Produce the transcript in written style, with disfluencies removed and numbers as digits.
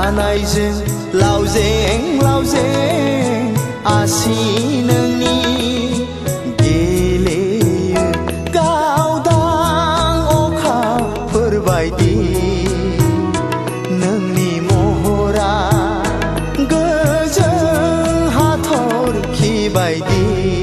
खानायजों लावजें लावजें आसि नोंनि गेलेयो गावदां अखाफोरबायदि नोंनि महरा गोजों हाथरखि बायदि